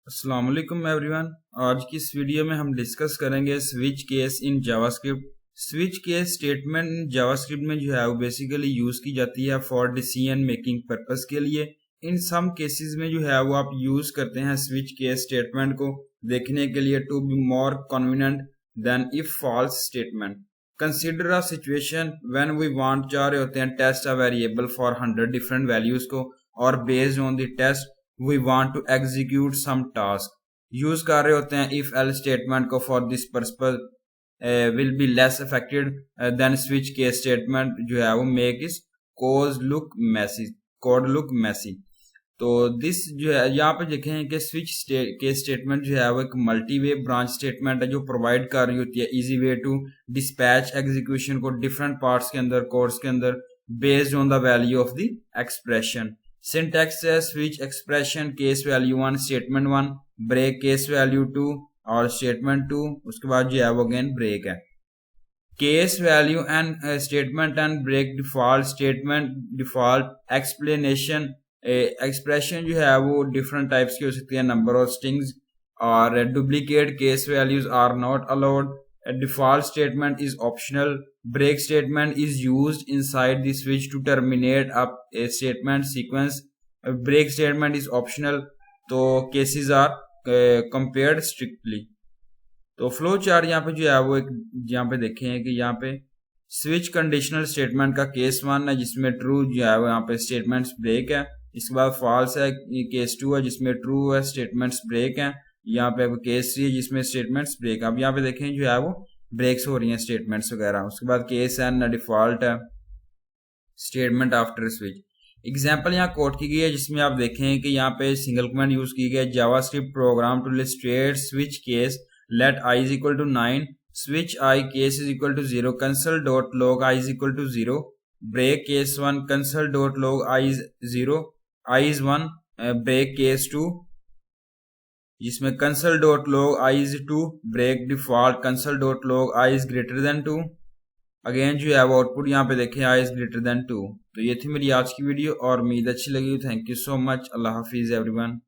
अस्सलाम वालेकुम एवरीवन। आज की इस वीडियो में हम डिस्कस करेंगे switch case in JavaScript. Switch case statement in JavaScript में जो है वो बेसिकली यूज की जाती है फॉर डिसीजन मेकिंग पर्पस के लिए। इन सम केसेस में जो है वो आप यूज करते हैं स्विच केस स्टेटमेंट को देखने के लिए to be more convenient then if false statement. Consider a situation when we want चाह रहे होते हैं test a variable for 100 different values को और based on the test we want to execute some task use कर रहे होते हैं if else स्टेटमेंट को for this purpose will be less affected than switch case statement जो है वो make is code look messy। तो दिस जो है यहाँ पे देखें कि स्विच केस स्टेटमेंट जो है वो एक मल्टी वे ब्रांच स्टेटमेंट है जो प्रोवाइड कर रही होती है easy way to dispatch execution को डिफरेंट पार्ट्स के अंदर कोड्स के अंदर based on the value of the expression. Syntax है switch expression case value 1 statement 1 break case value 2 और स्टेटमेंट 2 उसके बाद जो है वो अगेन ब्रेक है। Case value end statement end break default statement default explanation expression जो है वो डिफरेंट टाइप्स की हो सकती है नंबर ऑफ स्ट्रिंग्स और duplicate case values are not allowed. Default statement is optional. break statement is used inside the switch to terminate up a statement sequence. A break statement is optional तो cases are compared strictly। तो flow chart यहाँ पे जो है वो एक यहाँ पे देखें कि यहाँ पे स्विच कंडीशनल स्टेटमेंट का केस 1 है जिसमें ट्रू जो है वो यहाँ पे स्टेटमेंट्स ब्रेक है। इसके बाद फॉल्स है केस 2 है जिसमें ट्रू है स्टेटमेंट्स ब्रेक है। यहाँ पे केस 3 है जिसमें स्टेटमेंट्स ब्रेक है। अब यहाँ पे देखें जो है वो ब्रेक्स हो रही हैं स्टेटमेंट्स वगैरह। उसके बाद केस एन डिफॉल्ट है स्टेटमेंट आफ्टर स्विच। एग्जांपल यहाँ कोड की गई है जिसमें आप देखें कि यहाँ पे सिंगल कमेंट यूज की गई है JavaScript program to illustrate switch case let i is equal to 9 switch I case is equal to 0 console.log I is equal to 0 break case 1 console.log I is 0 I is 1 break case 2 जिसमें console.log I is 2 break default console.log I is greater than 2 again जो है वो output यहाँ पे देखें I is greater than 2। तो ये थी मेरी आज की वीडियो और उम्मीद अच्छी लगी। Thank you so much. Allah Hafiz everyone.